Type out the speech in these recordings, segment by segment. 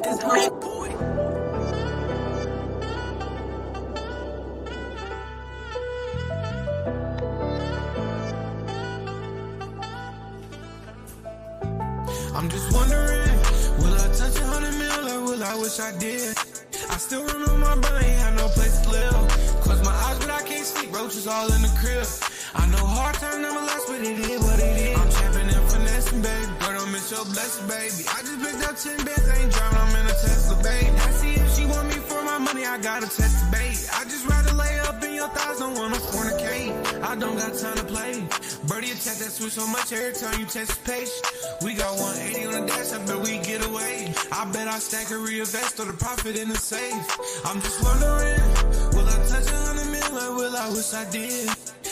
this hot boy. I'm just wondering, will I touch 100 mil or will I wish I did? I still remember my brain, ain't had no place to live. Close my eyes but I can't sleep, roaches all in the crib. I know hard time never last, but it is what it is. I'm trapping and finessing, baby. Girl, don't miss your blessing, baby. I just picked up 10 bands, I ain't driving, I'm in a Tesla, baby. I see if she want me for my money, I gotta test the bait. I just rather lay up in your thighs, don't wanna fornicate. I don't got time to play. Birdie attack that switch so much every time you test the page. We got 180 on the dash, I bet we get away. I bet I stack a reinvest or the profit in the safe. I'm just wondering, will I touch 100 mil or will I wish I did?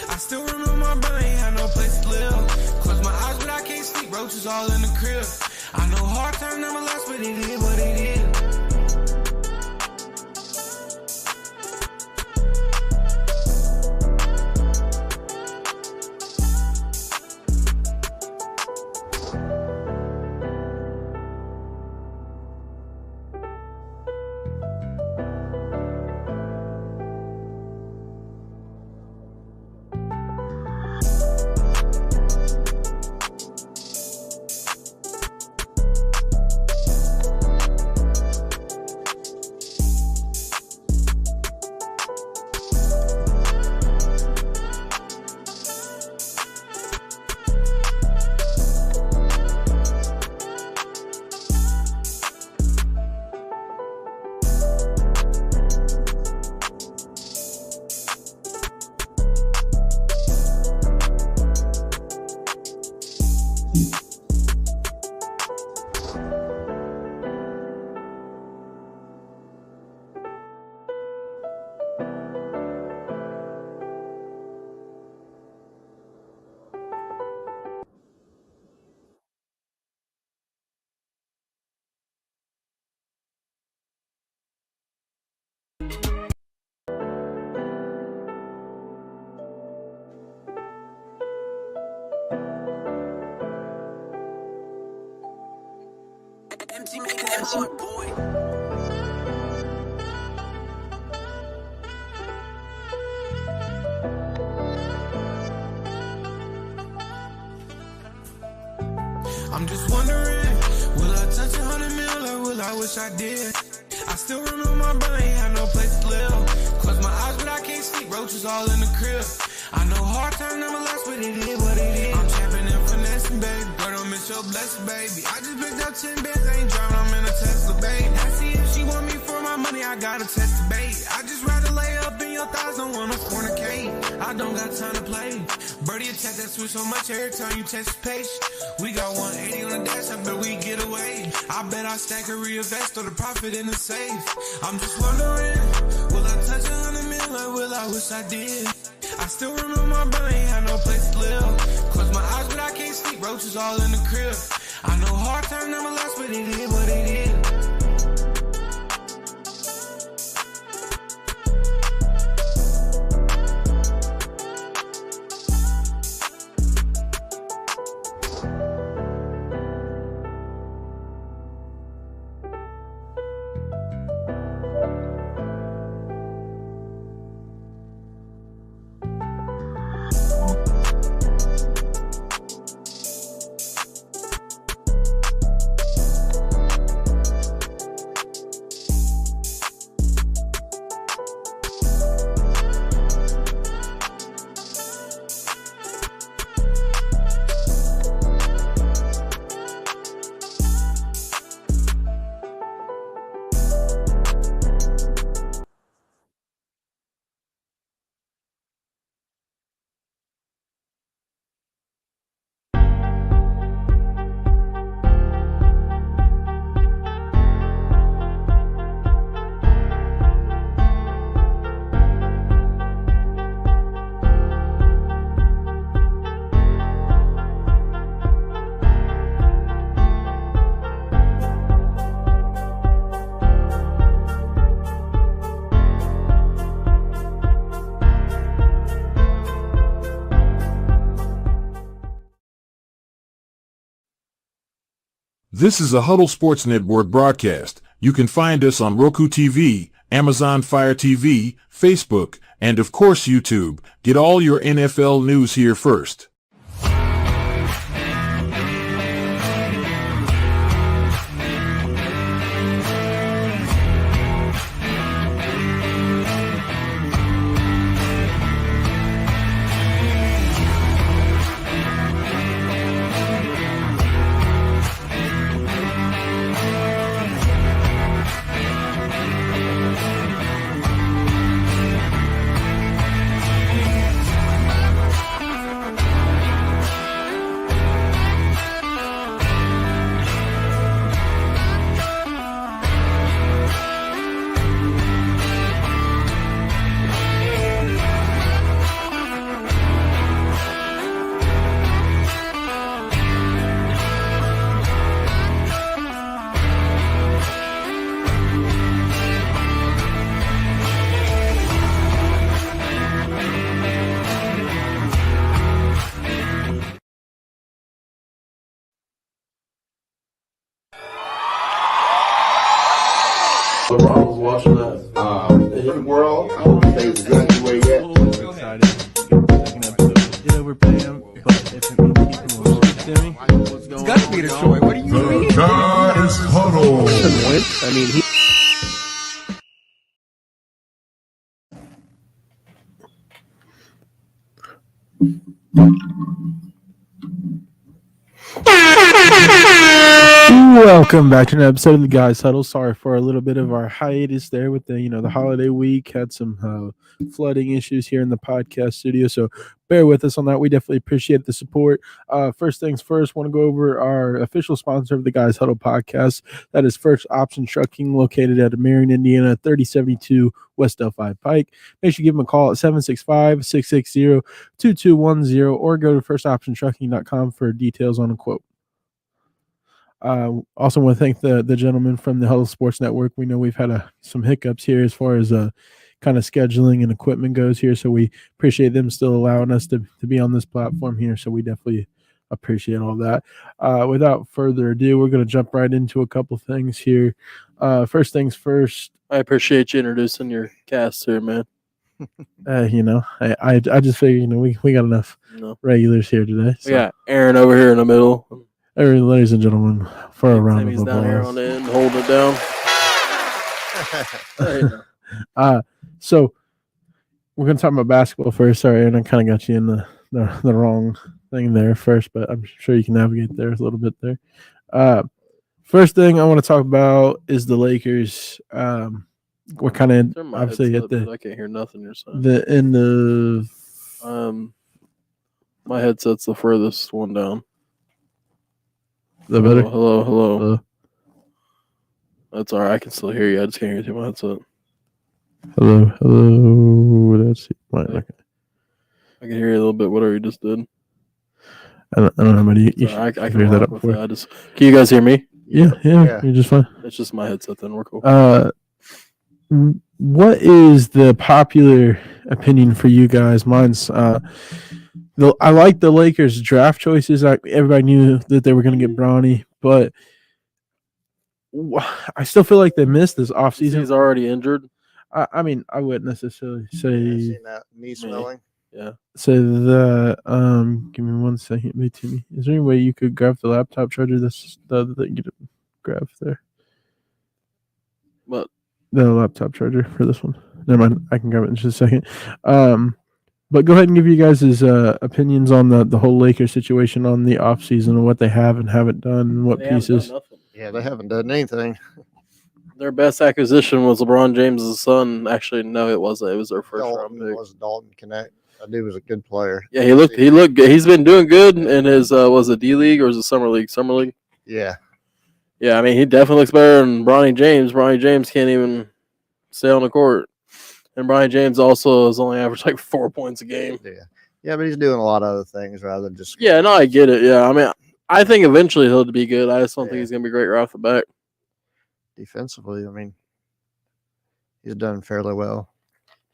I still remember my brain, ain't had no place to live. Close my eyes but I can't sleep, roaches all in the crib. I know hard time never last, but it is what it is. MC making that hot boy. I'm just wondering, will I touch 100 mil or will I wish I did? I still remember my brain, ain't had no place to live. Close my eyes but I can't sleep, roaches all in the crib. I know hard time never last, but it is what it is. I'm trapping and finessing, baby. Girl, don't miss your blessing, baby. I just picked up 10 bands, I ain't driving, I'm in a Tesla, baby. I see if she want me for my money, I gotta test the bait. I just rather lay up in your thighs, don't wanna fornicate. I don't got time to play. Birdie attack that switch so much every time you test the page. We got 180 on the dash, I bet we get away. I bet I stack a reinvest or the profit in the safe. I'm just wondering, will I touch 100 mil or will I wish I did? I still remember my brain, ain't had no place to live. Close my eyes but I can't sleep, roaches all in the crib. I know hard time never last, but it is what it is. This is a Huddle Sports Network broadcast. You can find us on Roku TV, Amazon Fire TV, Facebook, and of course YouTube. Get all your NFL news here first. I was watching that. World, I don't think it's exactly where yet. We're excited. Second episode. Yeah, we're paying, but if it means people will speak to me, it's got to be the Troy. What do you mean? The Guys Huddle. I mean, he. Welcome back to an episode of the Guys Huddle. Sorry for a little bit of our hiatus there with the holiday week. Had some flooding issues here in the podcast studio, so bear with us on that. We definitely appreciate the support. First things first, want to go over our official sponsor of the Guys Huddle podcast. That is First Option Trucking, located at Marion, Indiana, 3072 West Delphi Pike. Make sure you give them a call at 765-660-2210 or go to firstoptiontrucking.com for details on a quote. Also want to thank the gentleman from the Huddle Sports Network. We know we've had some hiccups here as far as kind of scheduling and equipment goes here, so we appreciate them still allowing us to be on this platform here, so we definitely appreciate all that. Without further ado, we're going to jump right into a couple things here. First things first. I appreciate you introducing your cast here, man. I just figured, we got enough regulars here today. So. We got Aaron over here in the middle. Ladies and gentlemen, for a round of applause. Down here on the end, holding it down. So we're going to talk about basketball first. Sorry, Aaron, I kind of got you in the wrong thing there first, but I'm sure you can navigate there a little bit there. First thing I want to talk about is the Lakers. We're kind of obviously at I can't hear nothing you're saying. My headset's the furthest one down. The better? Hello. That's all right. I can still hear you. I just can't hear you through my headset. Hello. Let's see. I can hear you a little bit. Whatever you just did. I don't know. Maybe I can hear that up before. Can you guys hear me? Yeah. You're just fine. It's just my headset. Then we're cool. What is the popular opinion for you guys? Mine's I like the Lakers draft choices. Everybody knew that they were going to get Bronny, but I still feel like they missed this offseason. He's already injured. I mean, I wouldn't necessarily say. Seen that knee swelling. Yeah. Say that. Give me 1 second, Timmy. Is there any way you could grab the laptop charger? That's the other thing you could grab there. What? The laptop charger for this one. Never mind. I can grab it in just a second. But go ahead and give you guys his opinions on the whole Lakers situation on the offseason and what they have and haven't done and what pieces. Yeah, they haven't done anything. Their best acquisition was LeBron James' son. Actually, no, it wasn't. It was their first round pick. It was Dalton Connect. That dude was a good player. Yeah, he looked good. He's been doing good in his was it D League or was it Summer League? Summer League. Yeah. Yeah, I mean he definitely looks better than Bronny James. Bronny James can't even stay on the court. And Bronny James also has only averaged like 4 points a game. Yeah, but he's doing a lot of other things rather than just. Yeah, no, I get it. Yeah, I mean, I think eventually he'll be good. I just don't think he's going to be great right off the bat. Defensively, I mean, he's done fairly well.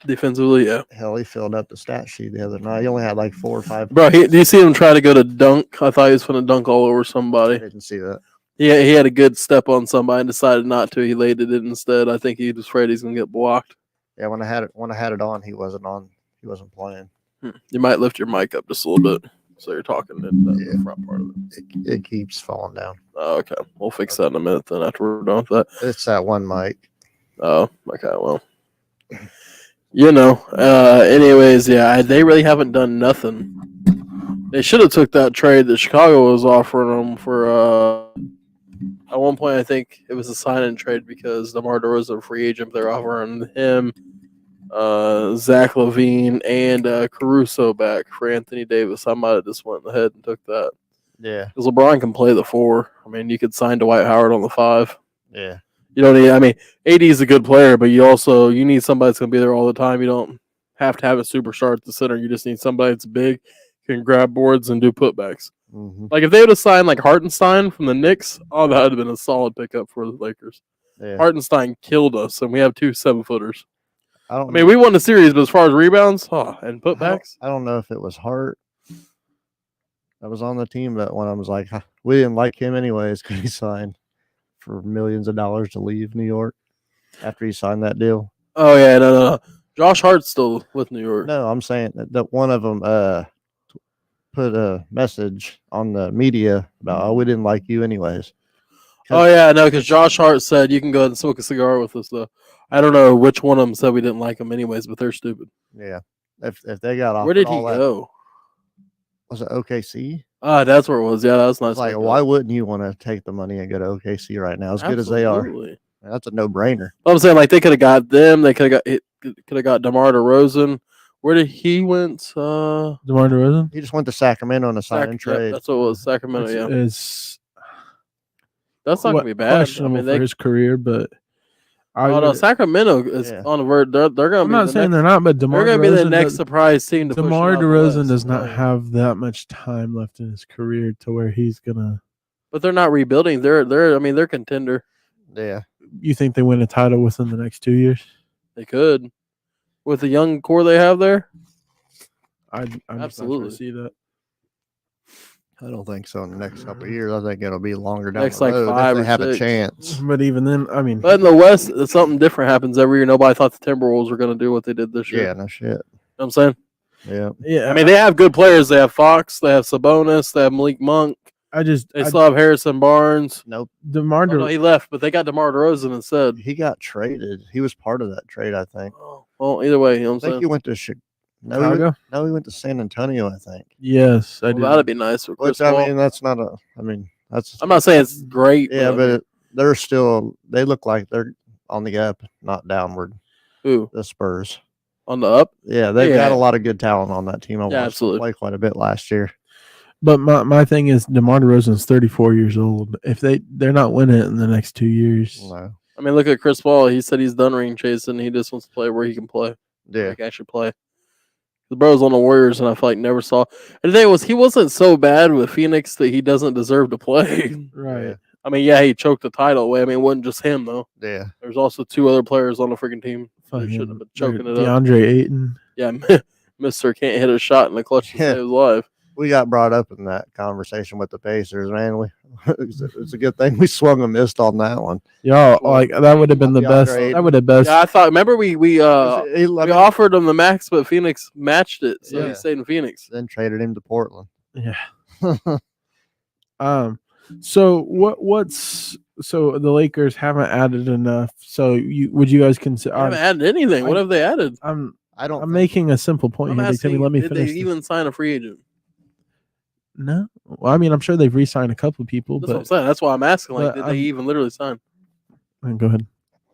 Defensively, yeah. Hell, he filled up the stat sheet the other night. He only had like 4 or 5. Bro, do you see him try to go to dunk? I thought he was going to dunk all over somebody. I didn't see that. He had a good step on somebody and decided not to. He laid it in instead. I think he was afraid he's gonna get blocked. Yeah, when I had it on, he wasn't on. He wasn't playing. You might lift your mic up just a little bit so you're talking in the front part of it. It keeps falling down. Oh, okay. We'll fix that in a minute then after we're done with that. It's that one mic. Oh, okay. Well, anyways, yeah, they really haven't done nothing. They should have took that trade that Chicago was offering them for. At one point, I think it was a sign-in trade because DeMar DeRozan, a free agent, they're offering him, Zach LaVine, and Caruso back for Anthony Davis. I might have just went ahead and took that. Yeah. Because LeBron can play the 4. I mean, you could sign Dwight Howard on the 5. Yeah. You don't need. I mean, AD is a good player, but you need somebody that's going to be there all the time. You don't have to have a superstar at the center. You just need somebody that's big, can grab boards and do putbacks. Mm-hmm. Like if they would have signed like Hartenstein from the Knicks, that would have been a solid pickup for the Lakers. Yeah. Hartenstein killed us, and we have 2 7-footers. I mean, we won the series, but as far as rebounds, and putbacks, I don't know if it was Hart. I was on the team that when I was like, we didn't like him anyways because he signed for millions of dollars to leave New York after he signed that deal. Oh yeah, no. Josh Hart's still with New York. No, I'm saying that one of them put a message on the media about, we didn't like you anyways. Oh yeah, no, because Josh Hart said you can go ahead and smoke a cigar with us though. I don't know which one of them said we didn't like them anyways, but they're stupid. Yeah, if they got off, where did he go? Was it OKC? That's where it was. Yeah, that was nice. Like, why wouldn't you want to take the money and go to OKC right now? As good as they are, that's a no-brainer. I'm saying like they could have got them. They could have got DeMar DeRozan. Where did he went? DeMar DeRozan. He just went to Sacramento on a sign and trade. That's what it was. Sacramento. That's not gonna be bad. Questionable for his career, but Sacramento is on the verge. They're gonna. I'm not saying they're not, but DeMar they're gonna DeRozan be the next surprise team. DeMar DeRozan does not have that much time left in his career to where he's gonna. But they're not rebuilding. They're contender. Yeah. You think they win a title within the next 2 years? They could, with the young core they have there. I'm absolutely see that. I don't think so in the next couple of years. I think it'll be longer down next the road. like 5 if they or have 6. a chance. But even then, I mean, but in the West, something different happens every year. Nobody thought the Timberwolves were going to do what they did this year. Yeah, no shit. You know what I'm saying? Yeah. I mean, they have good players. They have Fox. They have Sabonis. They have Malik Monk. They still have Harrison Barnes. Nope. No, he left, but they got DeMar DeRozan instead. He got traded. He was part of that trade, I think. Oh, well, either way, you know what I'm saying? He went to Chicago. He went to San Antonio, I think. Yes, I did. That'd be nice for Chris Which, Paul. I mean, that's not a. I mean, that's. I'm not saying it's great. Yeah, but they're still. They look like they're on the up, not downward. Who? The Spurs. On the up? Yeah, they've got a lot of good talent on that team. I watched them play quite a bit last year. But my thing is, DeMar DeRozan's 34 years old. If they're not winning it in the next 2 years. No. I mean, look at Chris Paul. He said he's done ring chasing. He just wants to play where he can play. Yeah. Like actually play. The bro's on the Warriors, and I feel like never saw. And the thing was, he wasn't so bad with Phoenix that he doesn't deserve to play. Right. I mean, yeah, he choked the title away. I mean, it wasn't just him, though. Yeah. There's also 2 other players on the freaking team that shouldn't have been choking it up. DeAndre Ayton. Yeah, Mr. can't hit a shot in the clutch to save his life. We got brought up in that conversation with the Pacers, man. It's a good thing we swung and missed on that one. Yeah, like that would have been the best. That would have best. Yeah, I thought. Remember, we offered him the max, but Phoenix matched it, so he stayed in Phoenix. Then traded him to Portland. Yeah. So what's the Lakers haven't added enough. So would you guys consider? They haven't added anything. What have they added? I'm making a simple point here. Let me did finish. they even sign a free agent? No. Well, I mean, I'm sure they've re-signed a couple of people. That's what I'm saying. That's why I'm asking. Like, did they even literally sign? Go ahead.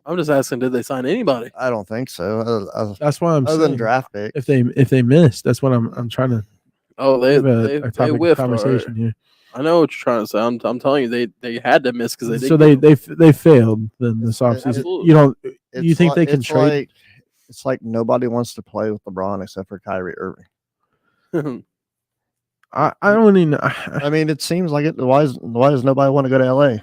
I'm just asking, did they sign anybody? I don't think so. That's why I'm other saying than draft picks. If they missed, that's what I'm trying to. Oh, they whiffed. Conversation Right. here. I know what you're trying to say. I'm telling you, they had to miss because they did. So they failed then this offseason. You don't. You think they can trade? It's like nobody wants to play with LeBron except for Kyrie Irving. I don't even. I mean, it seems like it. Why does nobody want to go to LA?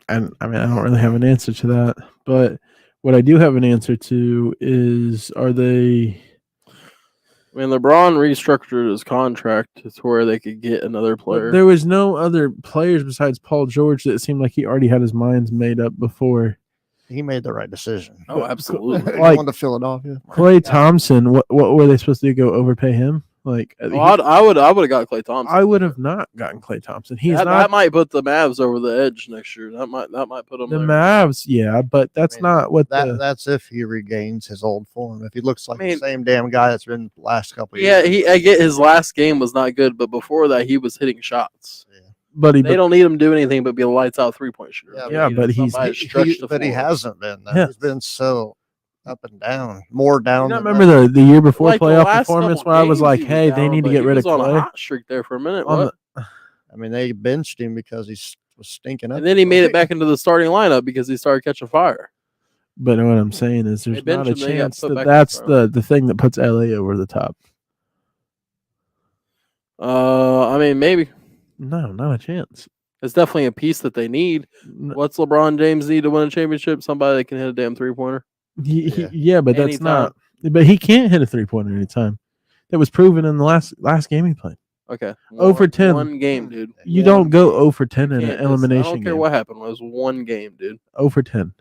And I mean, I don't really have an answer to that. But what I do have an answer to is, are they? I mean, LeBron restructured his contract to where they could get another player. But there was no other players besides Paul George that seemed like he already had his mind made up before. He made the right decision. Oh, absolutely. Like- Going to Philadelphia. Klay Thompson, what were they supposed to do? Go overpay him? Like Oh, I would have got Klay Thompson. I would have not gotten Klay Thompson. He's that not might put the Mavs over the edge next year. That might put them the there. Mavs, yeah, but that's not what That's if he regains his old form. If he looks like I mean- the same damn guy that's been the last couple of Yeah, years. I get his last game was not good, but before that he was hitting shots. but They don't need him to do anything but be a lights out 3-point shooter. Yeah, They but need he's- somebody to stretch the But he floor. hasn't been. Though. Yeah. He's been so up and down, more down. You not than remember the year before Like the playoff last performance couple where I was games like, he hey, they down, need to but get he rid of was on a Klay. hot streak there for a minute. On What? I mean, they benched him because he was stinking up. And then he made it back into the starting lineup because he started catching fire. But what I'm saying is there's They not a benched him, they got chance put that back that's in the the thing that puts LA over the top. I mean, maybe No, not a chance. it's definitely a piece that they need. What's LeBron James need to win a championship? Somebody that can hit a damn 3-pointer. Yeah, but that's Anytime. not. But he can't hit a 3-pointer anytime. That was proven in the last game he played. Okay. 0 for 10. One game, dude. You One don't go game. 0 for 10 in Can't an miss. elimination I don't care game. what happened. It was one game, dude. 0 for 10.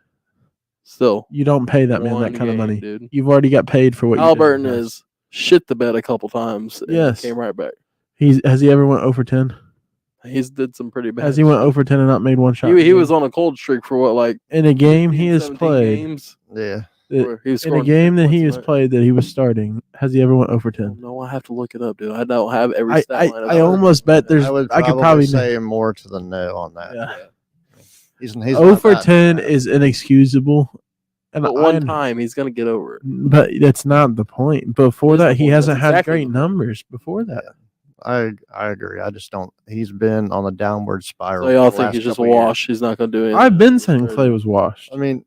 Still. You don't pay that man that One kind of game, money. dude. You've already got paid for what you did in the Halliburton past. is shit the bed a couple times. And Yes. Came right back. Has he ever went 0 for 10? He's did some pretty bad. Has he went 0 for 10 and not made one shot? He was on a cold streak for what, like in a game he 15, has 17 played. games Yeah. where he was In a scoring game 50 that he points has a night. played that he was starting, has he ever went 0 for 10? No, I have to look it up, dude. I don't have every I, stat I, line. I almost bet there's. I could probably say more to the no on that. Yeah. He's 0 not for that 10 bad. is inexcusable. And But one time he's gonna get over it. But that's not the point. Before That's that, the he point. hasn't That's had exactly great the point. numbers. Before that, I agree. I just don't. He's been on a downward spiral. So y'all for the think last he's just a couple years. wash? He's not gonna do anything. I've been saying Clay was washed. I mean,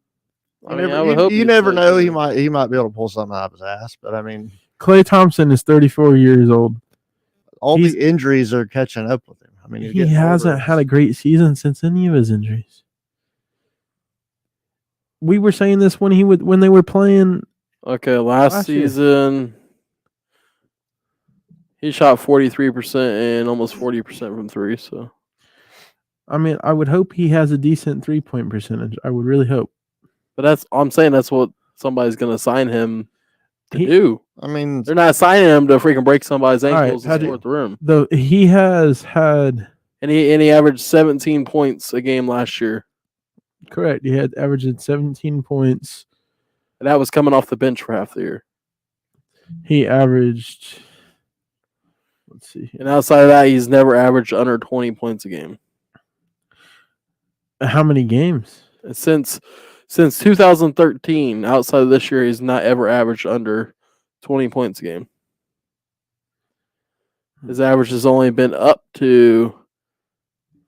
I mean, I would hope you you'd never say know. so. He might be able to pull something out of his ass. But I mean, Klay Thompson is 34 years old. all He's- the injuries are catching up with him. I mean, he's He getting hasn't older. had a great season since any of his injuries. We were saying this when they were playing. Okay, last year. season he shot 43% and almost 40% from three. So I mean, I would hope he has a decent 3-point percentage. I would really hope. but I'm saying that's what somebody's gonna sign him to He- do. I mean, They're not signing him to freaking break somebody's right, ankles how and do- score at the rim. He has had And he averaged 17 points a game last year. correct. He had averaged 17 points. And that was coming off the bench for half the year. He averaged. Let's see. And outside of that, he's never averaged under 20 points a game. How many games? Since 2013, outside of this year, he's not ever averaged under 20 points a game. His average has only been up to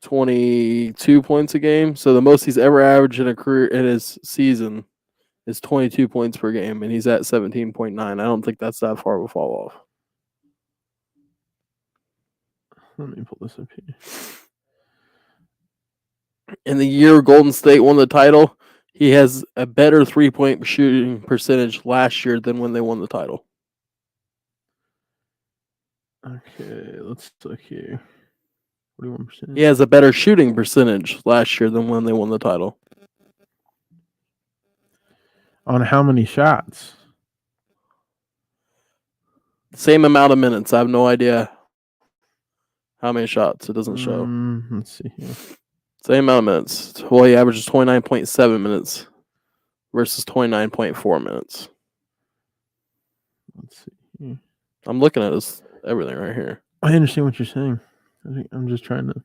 22 points a game. So the most he's ever averaged in a career in his season is 22 points per game, and he's at 17.9. I don't think that's that far of a fall off. Let me pull this up here. In the year Golden State won the title, he has a better 3-point shooting percentage last year than when they won the title. Okay, let's look here. 41%. He has a better shooting percentage last year than when they won the title. On how many shots? Same amount of minutes. I have no idea how many shots. It doesn't show. Let's see here. Same amount of minutes. Well, he averages 29.7 minutes versus 29.4 minutes. Let's see here. I'm looking at this everything right here. I understand what you're saying. I'm just trying to.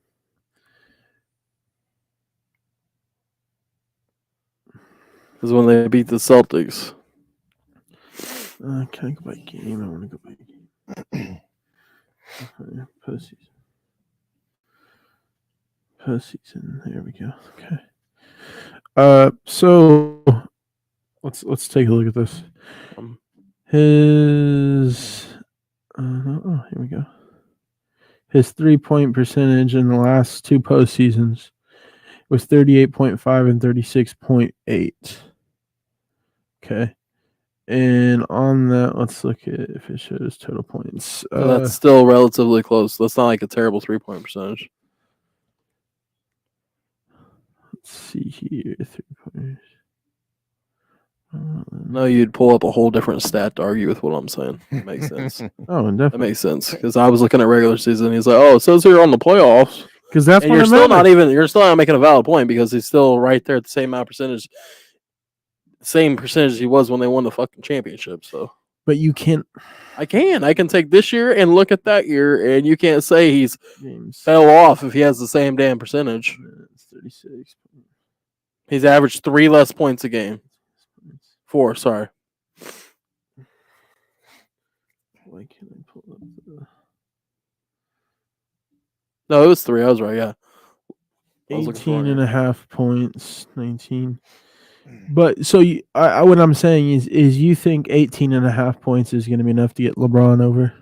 This is when they beat the Celtics. Can I go by game? I want to go by game. Okay, postseason. There we go. Okay. So let's take a look at this. His here we go. His 3-point percentage in the last two postseasons was 38.5 and 36.8. Okay. And on that, let's look at if it shows total points. That's still relatively close. That's not like a terrible 3-point percentage. Let's see here, 3 points. No, you'd pull up a whole different stat to argue with what I'm saying. That makes sense. Oh, That definitely. makes sense because I was looking at regular season. He's like, "Oh, it says here on the playoffs." Because that's And what you're it still matters. you're still not making a valid point because he's still right there at the same amount of percentage, same percentage he was when they won the fucking championship. So But you can't. I can take this year and look at that year, and you can't say he's Games. fell off if he has the same damn percentage. It's 36. He's averaged 3 less points a game. 4, sorry. Why can't I pull up the No, it was 3. I was right. Yeah. I was looking for 18 it. and a half points, 19. But so what I'm saying is you think 18 and a half points is going to be enough to get LeBron over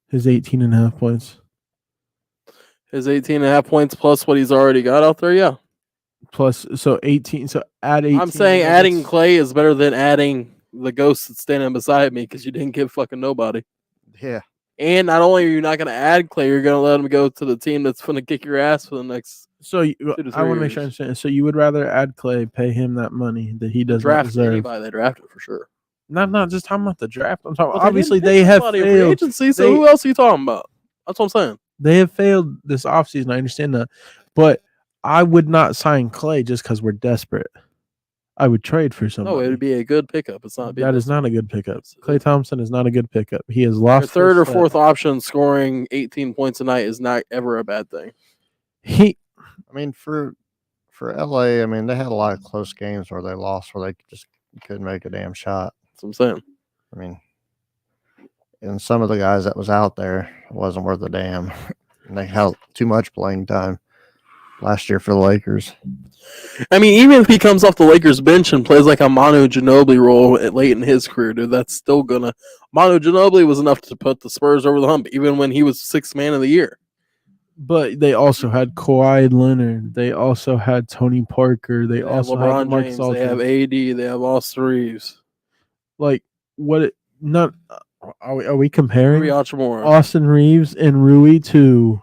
his 18 and a half points His 18 and a half points plus what he's already got out there. Yeah. plus so 18. So add 18. I'm saying adding Klay is better than adding the ghost that's standing beside me because you didn't give fucking nobody. Yeah. And not only are you not going to add Klay, you're going to let him go to the team that's going to kick your ass for the next. So to I want to 3 make sure I years. understand. So you would rather add Clay, pay him that money that he does not Draft deserve. anybody they drafted for sure. Not just talking about the draft. I'm talking. Well, Obviously, didn't they pick have somebody in free failed. agency, so They- who else are you talking about? That's what I'm saying. They have failed this offseason. I understand that, but I would not sign Clay just because we're desperate. I would trade for somebody. No, it would be a good pickup. It's not. That is not a good pickup. Clay Thompson is not a good pickup. He has Your lost third or his step. fourth option scoring 18 points a night is not ever a bad thing. He I mean, for LA, I mean, they had a lot of close games where they lost, where they just couldn't make a damn shot. That's what I'm saying. I mean, and some of the guys that was out there wasn't worth a damn. And they had too much playing time last year for the Lakers. I mean, even if he comes off the Lakers bench and plays like a Manu Ginobili role late in his career, dude, that's still gonna. Manu Ginobili was enough to put the Spurs over the hump, even when he was 6th man of the year. But they also had Kawhi Leonard. They also had Tony Parker. They They have also LeBron had Mark James. Aldridge. They have AD. They have Austin Reeves. Like what? Not are we comparing Rui Hachimura. Austin Reeves and Rui to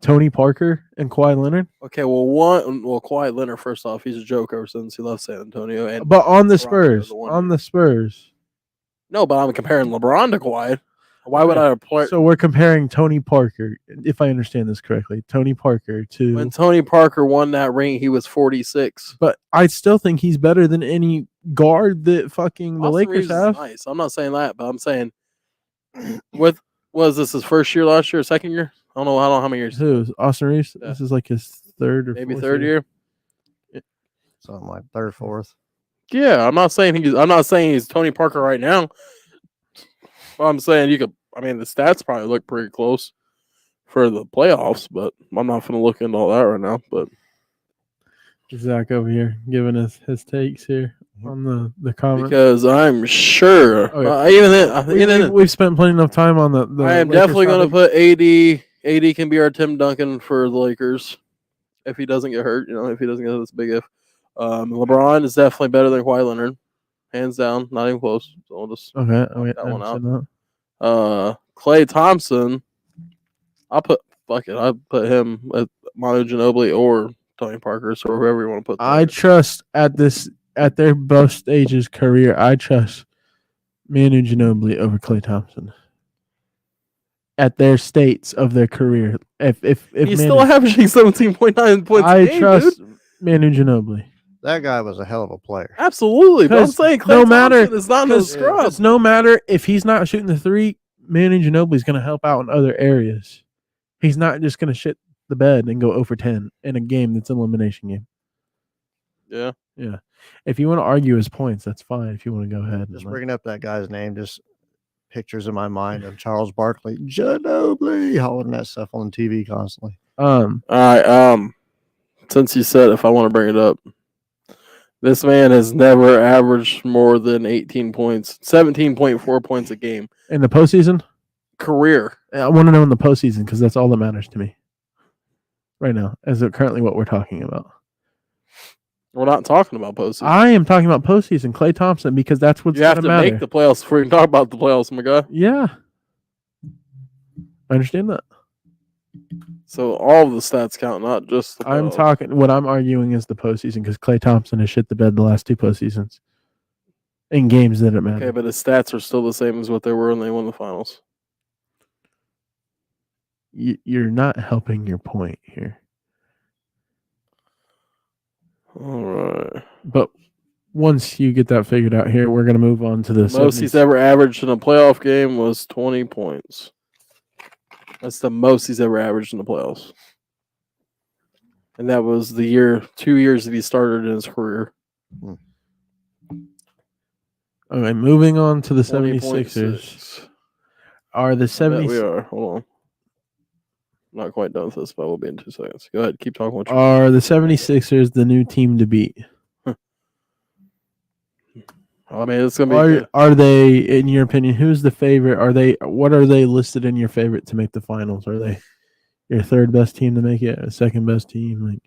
Tony Parker and Kawhi Leonard? Okay, Kawhi Leonard. First off, he's a joke ever since he left San Antonio. And But on the LeBron's Spurs, the one on dude. the Spurs. No, but I'm comparing LeBron to Kawhi. Why would I play? So we're comparing Tony Parker, if I understand this correctly, Tony Parker to. When Tony Parker won that ring, he was 46. But I still think he's better than any guard that fucking the Austin Lakers Reeves is have. nice. I'm not saying that, but I'm saying, was this his first year last year, second year? I don't know how many years. Who? Austin Reeves? Yeah. This is like his third or Maybe fourth third year. Something like third, fourth. Yeah, I'm not saying he's Tony Parker right now. Well, I'm saying you could. I mean, the stats probably look pretty close for the playoffs, but I'm not going to look into all that right now. But Zach over here giving us his takes here on the comments. because I'm sure, Okay. even then, We've spent plenty of time on the I am Lakers definitely going to topic. put AD. AD can be our Tim Duncan for the Lakers if he doesn't get hurt. If he doesn't get this big if. LeBron is definitely better than Kawhi Leonard, hands down, not even close. So we'll just Okay, that one out. out. Klay Thompson. I'll put him at Manu Ginobili or Tony Parker, so whoever you want to put. I there. trust at their both stages career. I trust Manu Ginobili over Klay Thompson. At their states of their career, if He's Manu, still averaging 17.9 points. I a game, trust dude. Manu Ginobili. That guy was a hell of a player. Absolutely, but I'm 'Cause saying Klay no matter- Thompson is not no scrub. Because no matter if he's not shooting the three, Manu Ginobili is going to help out in other areas. He's not just going to shit the bed and go 0 for 10 in a game that's an elimination game. Yeah. Yeah. If you want to argue his points, that's fine. If you want to go ahead. Just and bringing up that guy's name, just pictures in my mind of Charles Barkley, Ginobili, holding that stuff on TV constantly. All right. Since you said if I want to bring it up, this man has never averaged more than 18 points, 17.4 points a game. in the postseason, Career. I want to know in the postseason because that's all that matters to me right now, as currently what we're talking about. We're not talking about postseason. I am talking about postseason. Klay Thompson, because that's what's You have going to matter. make the playoffs before you can talk about the playoffs, my guy. Yeah, I understand that. So all of the stats count, not just the playoffs. What I'm arguing is the postseason because Klay Thompson has shit the bed the last 2 postseasons in games that it matter. Okay, but his stats are still the same as what they were when they won the finals. You're not helping your point here. All right. But once you get that figured out here, we're going to move on to the most he's ever averaged in a playoff game was 20 points. That's the most he's ever averaged in the playoffs. And that was 2 years that he started in his career. Okay, moving on to the 20.6. 76ers. Are the 76ers... We are. Hold on. Not quite done with this, but we'll be in 2 seconds. Go ahead. Keep talking. Are the 76ers the new team to beat? I mean, it's going to be... Are they, in your opinion, who's the favorite? What are they listed in your favorite to make the finals? Are they your third best team to make it? A second best team?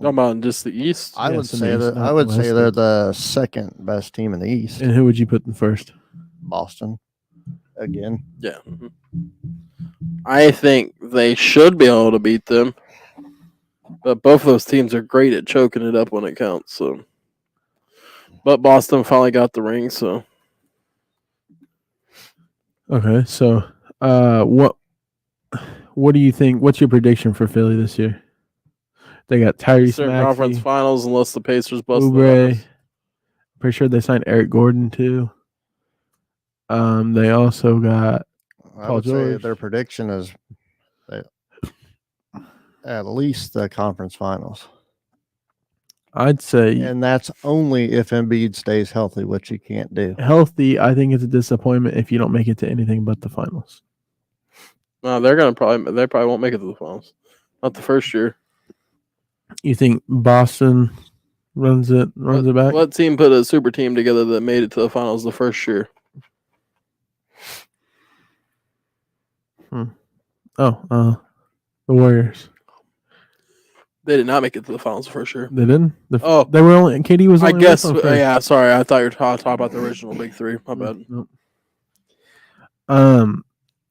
Talking about just the East? I would say they're the second best team in the East. And who would you put in first? Boston. Again. Yeah. I think they should be able to beat them. But both of those teams are great at choking it up when it counts. So, but Boston finally got the ring, so. Okay, so what do you think? What's your prediction for Philly this year? They got Tyrese Maxey, conference finals unless the Pacers bust Oubre. Pretty sure they signed Eric Gordon too. They also got I would say their prediction is at least the conference finals. I'd say, and that's only if Embiid stays healthy, which he can't do. Healthy, I think it's a disappointment if you don't make it to anything but the finals. No, they probably won't make it to the finals. Not the first year. You think Boston runs it back? What team put a super team together that made it to the finals the first year? The Warriors. They did not make it to the finals the first year. They didn't? They were only... KD was only... I guess, yeah, sorry. I thought you were talking about the original Big Three. My bad. Nope. Yeah,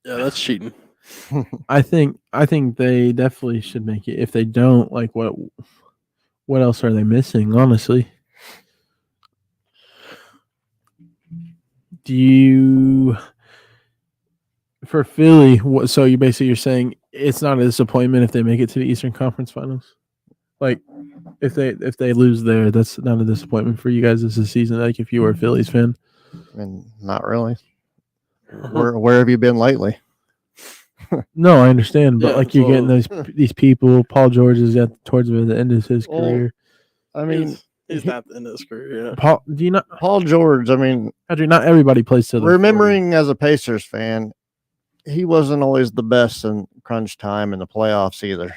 that's cheating. I think they definitely should make it. If they don't, like, what else are they missing, honestly? For Philly, so you're saying it's not a disappointment if they make it to the Eastern Conference Finals? Like, if they lose there, that's not a disappointment for you guys this season, like if you were a Phillies fan? I mean, not really. Where have you been lately? No, I understand, but Yeah, you're getting these people. Paul George is towards the end of his career. I mean, he's not in his career. Yeah. Paul George? I mean, not everybody plays to the remembering 40. As a Pacers fan, he wasn't always the best in crunch time in the playoffs either.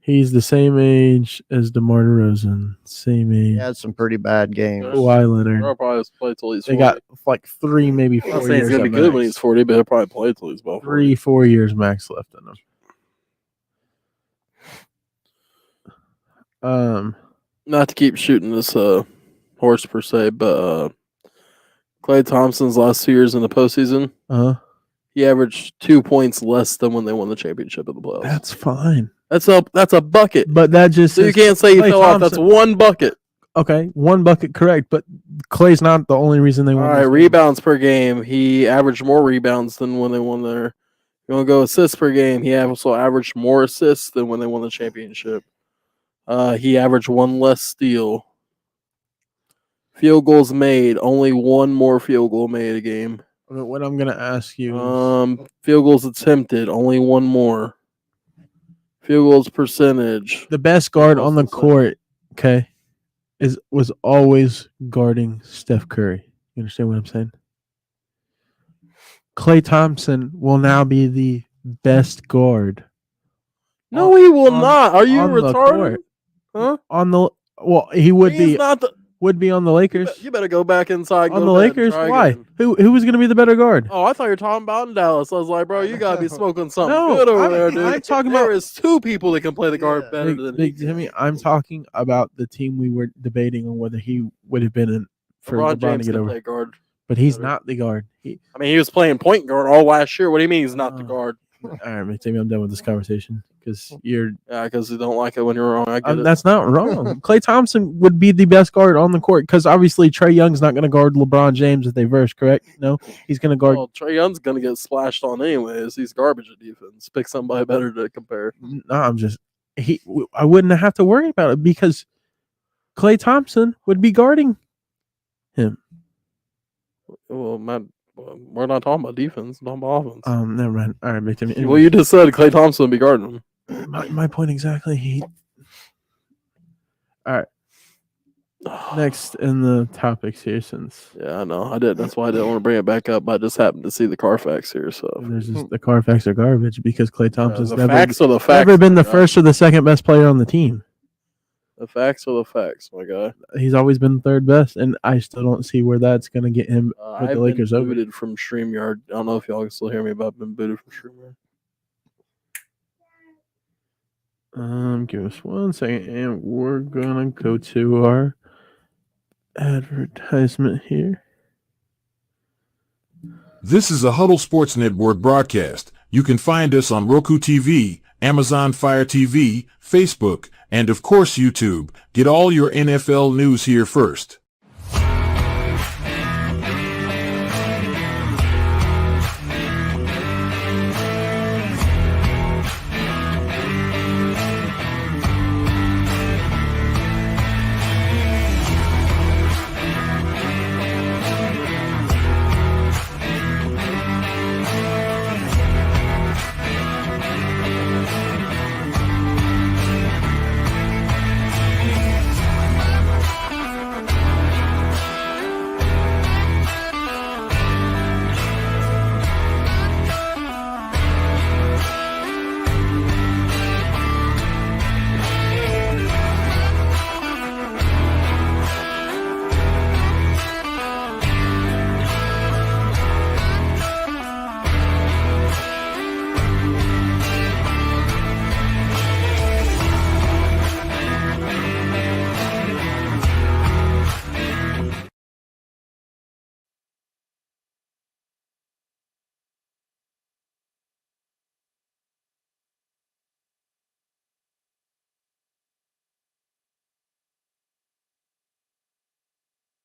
He's the same age as DeMar DeRozan. Same age. He had some pretty bad games. Kawhi Leonard. He'll probably play till he's 40. They got like 3, maybe 4 years. I'm saying he's gonna be good when he's 40, but he'll probably play till he's about 40. 3-4 years max left in him. Not to keep shooting this horse per se, but Klay Thompson's last 2 years in the postseason, he averaged 2 points less than when they won the championship of the playoffs. That's fine. That's a bucket. But that just so you can't say he fell off. That's one bucket. Okay, one bucket, correct. But Klay's not the only reason they won. All right, rebounds per game. He averaged more rebounds than when they won their. You want to go assists per game? He also averaged more assists than when they won the championship. He averaged 1 less steal. Field goals made, only 1 more field goal made a game. What I'm gonna ask you, field goals attempted, only 1 more. Field goals percentage. The best guard on the court, okay, was always guarding Steph Curry. You understand what I'm saying? Klay Thompson will now be the best guard. No, he will not. Are you retarded? Huh? He would be. Not the. would be on the Lakers. You better go back inside. On the Lakers? Why? Who was going to be the better guard? Oh, I thought you were talking about in Dallas. I was like, bro, you gotta be smoking something No, good over there, dude. I'm talking there about is 2 people that can play the guard better than Big Jimmy. I'm talking about the team we were debating on whether he would have been in for LeBron James to get can over. play guard. But he's better. not the guard. He was playing point guard all last year. What do you mean he's not the guard? All right, Timmy, I'm done with this conversation because you're. Yeah, because you don't like it when you're wrong. I get it. That's not wrong. Klay Thompson would be the best guard on the court because obviously Trae Young's not going to guard LeBron James if they verse, correct? No, he's going to guard. Well, Trae Young's going to get splashed on anyways. He's garbage at defense. Pick somebody better to compare. No, I wouldn't have to worry about it because Klay Thompson would be guarding him. Well, we're not talking about defense. We're talking about offense. Never mind. All right, Big Timmy. Anyway, Well, you just said Klay Thompson would be guarding him. my point exactly. All right. Next in the topics here, since Yeah, I know. I did. That's why I didn't want to bring it back up. I just happened to see the Carfax here. So there's just the Carfax are garbage because Klay Thompson's the facts are the facts. never been the first or the second best player on the team. The facts are the facts, my guy. He's always been third best, and I still don't see where that's going to get him with the Lakers been over. booted from StreamYard. I don't know if y'all can still hear me, but I've been booted from StreamYard. Give us 1 second, and we're gonna go to our advertisement here. This is a Huddle Sports Network broadcast. You can find us on Roku TV, Amazon Fire TV, Facebook, and of course YouTube. Get all your NFL news here first.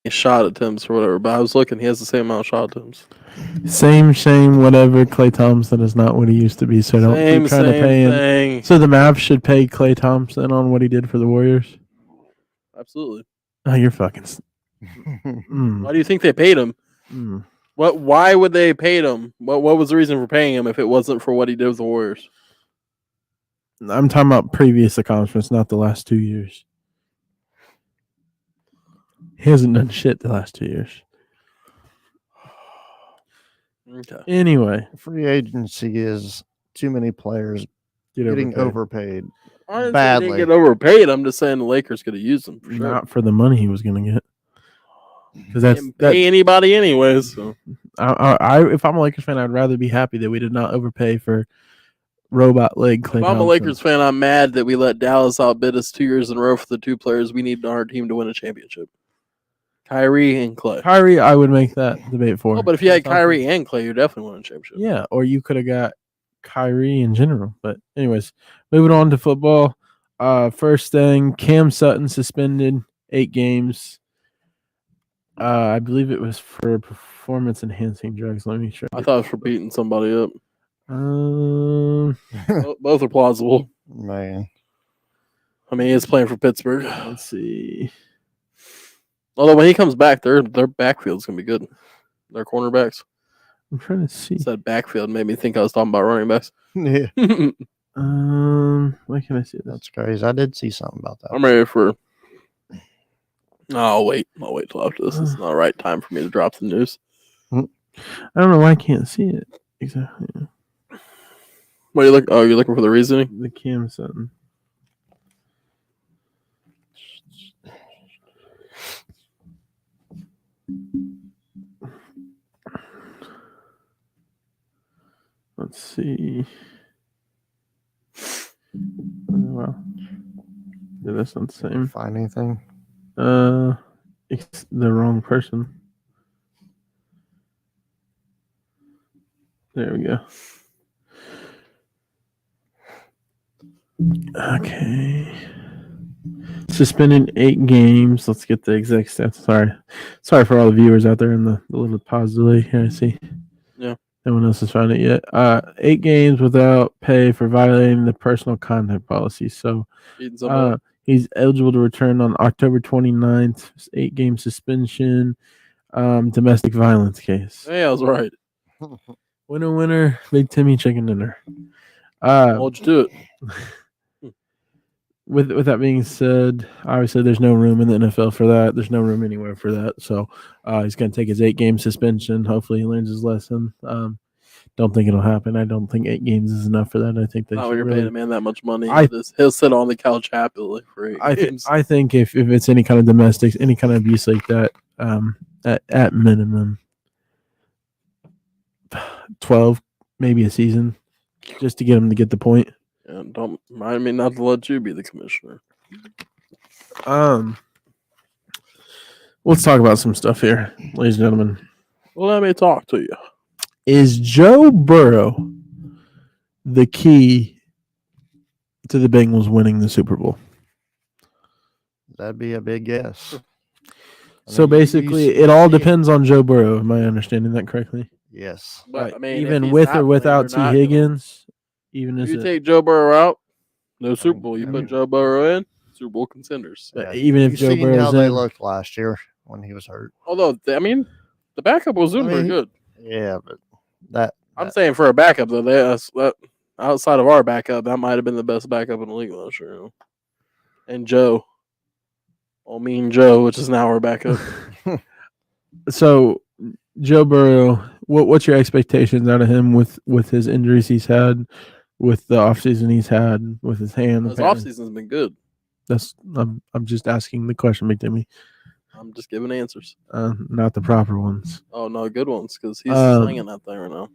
Shot attempts or whatever, but I was looking. He has the same amount of shot attempts. Same, whatever. Klay Thompson is not what he used to be, so don't keep trying to pay him. Thing. So the Mavs should pay Klay Thompson on what he did for the Warriors? Absolutely. Oh, you're fucking... Why do you think they paid him? Why would they pay him? What was the reason for paying him if it wasn't for what he did with the Warriors? I'm talking about previous accomplishments, not the last 2 years. He hasn't done shit the last 2 years. Okay. Anyway. Free agency is too many players getting overpaid. I didn't badly. say they get overpaid. I'm just saying the Lakers could have used them for sure. Not for the money he was going to get. Because Didn't pay anybody anyways. So. If I'm a Lakers fan, I'd rather be happy that we did not overpay for robot leg Klay If I'm a Lakers fan, I'm mad that we let Dallas outbid us 2 years in a row for the 2 players we need on our team to win a championship. Kyrie and Klay. Kyrie, I would make that debate for. Oh, but if you had Kyrie and Klay, you're definitely winning a championship. Yeah, or you could have got Kyrie in general. But anyways, moving on to football. First thing, Cam Sutton suspended 8 games. I believe it was for performance-enhancing drugs. Let me check. I thought it was for beating somebody up. Both are plausible. Man. I mean, he's playing for Pittsburgh. Let's see. Although when he comes back, their backfield's going to be good. Their cornerbacks. I'm trying to see. That backfield made me think I was talking about running backs. Yeah. Why can I see this? That's crazy. I did see something about that. I'm ready for... I'll wait till after this. It's not the right time for me to drop the news. I don't know why I can't see it exactly. What are you looking? Oh, you're looking for the reasoning? The Cam Sutton. Let's see. Well, yeah, that's not the same. Find anything? It's the wrong person. There we go. Okay. Suspended 8 games. Let's get the exact stats. Sorry for all the viewers out there in the little pause delay here. I see. Yeah. No one else has found it yet. 8 games without pay for violating the personal conduct policy. So he's eligible to return on October 29th. 8-game suspension. Domestic violence case. Hey, I was right. Winner, Big Timmy chicken dinner. Why'd you do it? With that being said, obviously there's no room in the NFL for that. There's no room anywhere for that. So he's going to take his 8-game suspension. Hopefully he learns his lesson. Don't think it'll happen. I don't think 8 games is enough for that. I think when you're paying a man that much money, I- he'll sit on the couch happily for 8 games. I think if it's any kind of domestics, any kind of abuse like that, at minimum 12, maybe a season, just to get him to get the point. And don't mind me not to let you be the commissioner. Let's talk about some stuff here, ladies and gentlemen. Well, let me talk to you. Is Joe Burrow the key to the Bengals winning the Super Bowl? That'd be a big guess. So basically, it all depends on Joe Burrow. Am I understanding that correctly? Yes. But, I mean, if even he's with not or without T. playing, they're not gonna- Higgins, even If as you take Joe Burrow out, no Super Bowl. You I put mean- Joe Burrow in, Super Bowl contenders. Yeah. even if You've Joe seen how Burrow's they in, looked last year when he was hurt. Although, I mean, the backup was doing pretty good. Yeah, but that I'm saying for a backup, though, that outside of our backup, that might have been the best backup in the league last year. You know? And Joe, Mean Joe, which is now our backup. so Joe Burrow, what's your expectations out of him with his injuries he's had, with the offseason he's had, with his hand? His offseason's been good. I'm just asking the question, Big Timmy. I'm just giving answers. Not the proper ones. Oh, no, good ones, because he's slinging that thing right now.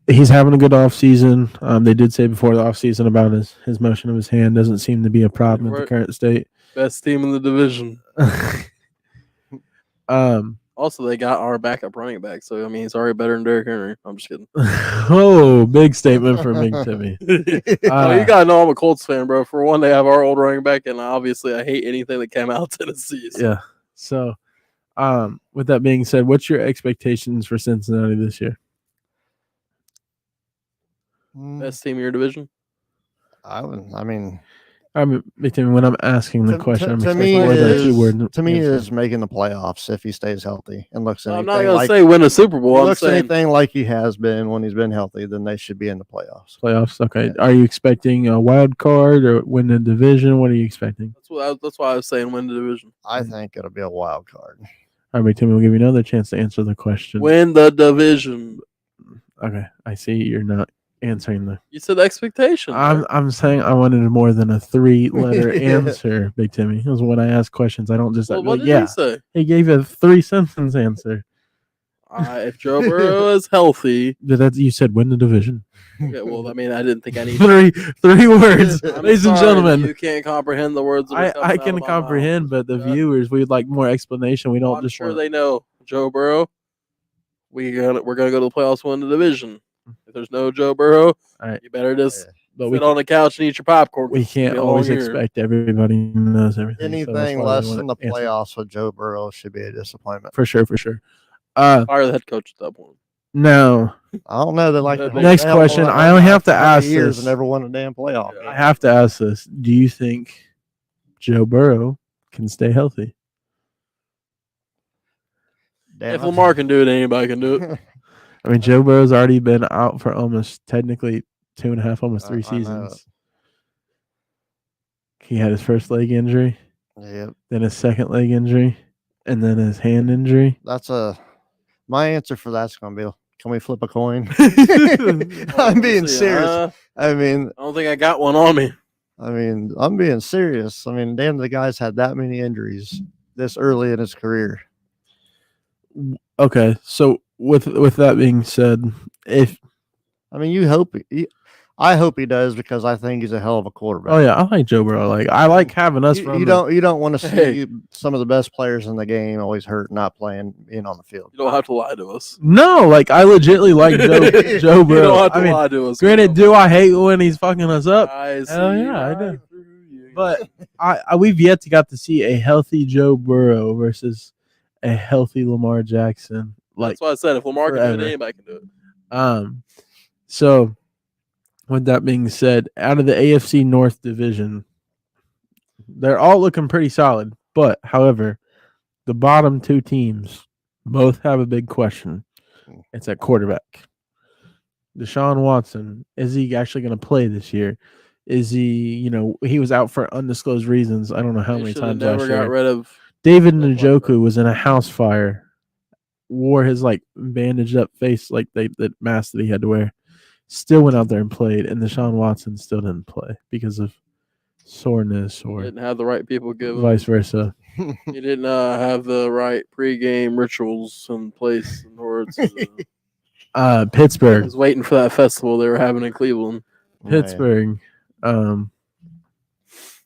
He's having a good offseason. They did say before the offseason about his motion of his hand doesn't seem to be a problem at the current state. Best team in the division. Also, they got our backup running back, so I mean, he's already better than Derrick Henry. I'm just kidding. Oh, big statement from Big Timmy. Oh, you gotta know I'm a Colts fan, bro. For one, they have our old running back, and obviously, I hate anything that came out of Tennessee. So. Yeah. So, with that being said, what's your expectations for Cincinnati this year? Best team in your division? Big Timmy, when I'm asking the question, I'm to expecting me more than a is, 2-word to me answer. is making the playoffs if he stays healthy and looks anything I'm not gonna like say win a Super Bowl. he I'm looks saying anything like he has been when he's been healthy, then they should be in the playoffs. Playoffs. Okay. Yeah. Are you expecting a wild card or win the division? What are you expecting? that's why I was saying win the division. I think it'll be a wild card. All right, Big Timmy, we'll give you another chance to answer the question. Win the division. Okay. I see you're not answering the. You said expectation. I'm saying I wanted more than a 3-letter answer, Big Timmy. Because when I ask questions, I don't just well, go, what did yeah. he say? He gave a 3-sentence answer. If Joe Burrow is healthy, You said win the division. okay, well, I mean, I didn't think I needed. three words, I'm ladies and sorry, gentlemen. you can't comprehend the words. That are coming I out can of my comprehend, mouth. but the Okay? viewers, we'd like more explanation. We don't I'm just sure want. they know Joe Burrow. We're gonna go to the playoffs, win the division. If there's no Joe Burrow, All right. you better just But sit on the couch and eat your popcorn. we can't Be a long always year. expect everybody knows everything. so that's Anything why we less wanna than the answer. playoffs with Joe Burrow should be a disappointment. For sure. Fire the head coach at that point. Now, I don't know. They like Next to Next they have question, won I only have to 20 ask years this. and never won a damn playoff. Yeah. I have to ask this: do you think Joe Burrow can stay healthy? Damn, If Lamar can do it, anybody can do it. I mean, Joe Burrow's already been out for almost technically 2.5, almost 3 I know seasons. He had his first leg injury, Yep. then his second leg injury, and then his hand injury. That's my answer for that's gonna be. Can we flip a coin? I'm I'm being See, serious. I mean, I don't think I got one on me. I'm being serious. I mean, damn, the guy's had that many injuries this early in his career. Okay, so with that being said, I hope he does because I think he's a hell of a quarterback. oh yeah, I like Joe Burrow. Like I like having us. You don't want to see some of the best players in the game always hurt, not playing on the field. You don't have to lie to us. No, like I legitly like Joe Burrow. You don't have to lie to us. Granted, do I hate when he's fucking us up? Hell yeah, I do. But we've yet to see a healthy Joe Burrow versus a healthy Lamar Jackson. Like that's why I said if Lamar can do it, anybody can do it. So with that being said, out of the AFC North division, they're all looking pretty solid. But however, the bottom two teams both have a big question. It's at quarterback. Deshaun Watson, is he actually going to play this year? Is he, he was out for undisclosed reasons. I don't know how many times last year. Got rid of David Njoku was in a house fire, wore his bandaged up face, that mask that he had to wear. Still went out there and played, and Deshaun Watson still didn't play because of soreness or didn't have the right people give vice versa. He didn't have the right pregame rituals in place in order to. Pittsburgh. I was waiting for that festival they were having in Cleveland. Pittsburgh.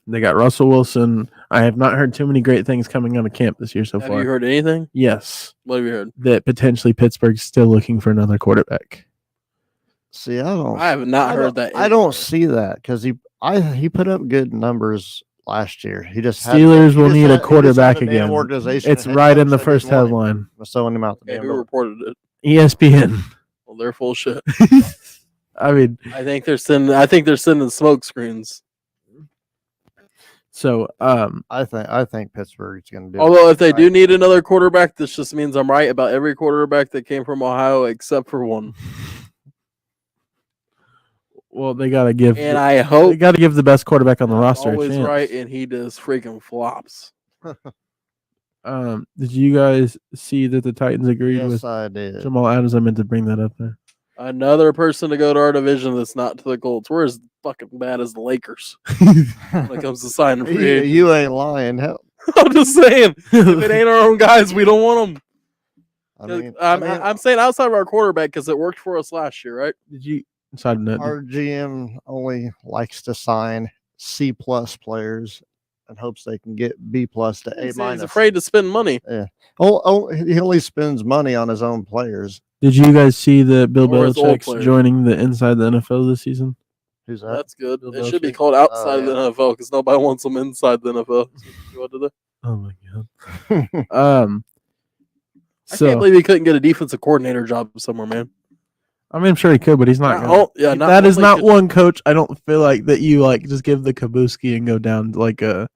They got Russell Wilson. I have not heard too many great things coming out of camp this year so far. Have you heard anything? Yes. What have you heard? That potentially Pittsburgh's still looking for another quarterback. See, I have not heard that. I don't see that because he put up good numbers last year. He just Steelers will need a quarterback again. Organization. It's right in the first headline. We're throwing him out the who reported it? ESPN. Well, they're full shit. I mean, I think they're sending smoke screens. So, I think Pittsburgh's going to do. Although, if they do need another quarterback, this just means I'm right about every quarterback that came from Ohio except for one. Well, they got to give, and I hope they got to give the best quarterback on the roster. Always right, and he does freaking flops. Did you guys see that the Titans agreed with I did. Jamal Adams? I meant to bring that up there. Another person to go to our division that's not to the Colts. We're as fucking bad as the Lakers when it comes to signing free agents. You ain't lying. Hell, I'm just saying, if it ain't our own guys, we don't want them. I'm saying outside of our quarterback because it worked for us last year, right? Did you? Our GM only likes to sign C+ players and hopes they can get B+ to A-. He's afraid to spend money. Yeah. He only spends money on his own players. Did you guys see that Bill Belichick's joining the Inside the NFL this season? Who's that? That's good. It should be called outside of the NFL because nobody wants them inside the NFL. Oh my god. I can't believe he couldn't get a defensive coordinator job somewhere, man. I mean, I'm sure he could, but he's not. That is not one coach. I don't feel like that you just give the Kabuski and go down like a.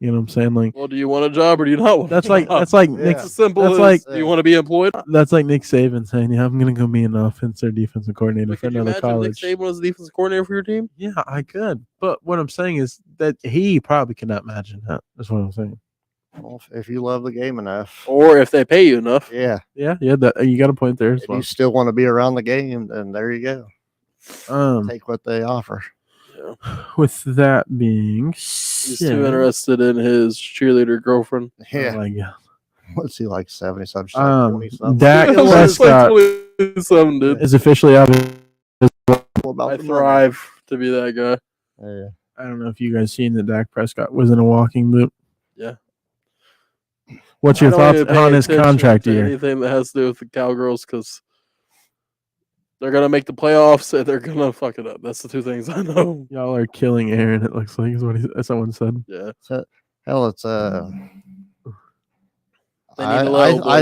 You know what I'm saying? Well, do you want a job or do you not want? That's like Nick. It's simple. That's do you want to be employed? That's like Nick Saban saying, "Yeah, I'm going to go be an offensive or defensive coordinator for another college." Nick Saban was a defensive coordinator for your team? Yeah, I could. But what I'm saying is that he probably cannot imagine that. That's what I'm saying. Well, if you love the game enough, or if they pay you enough, yeah. That you got a point there as well. If you still want to be around the game, then there you go. Take what they offer. With that being he's too interested in his cheerleader girlfriend. Yeah. Oh my god. What's he like 70 something? Dak Prescott is officially out of I thrive to be that guy. Yeah. I don't know if you guys seen that Dak Prescott was in a walking boot. Yeah. What's your thoughts on his contract year? Anything that has to do with the Cowgirls because they're going to make the playoffs and they're going to fuck it up. That's the two things I know. Y'all are killing Aaron, it looks like, is what someone said. Yeah. Hell, it's I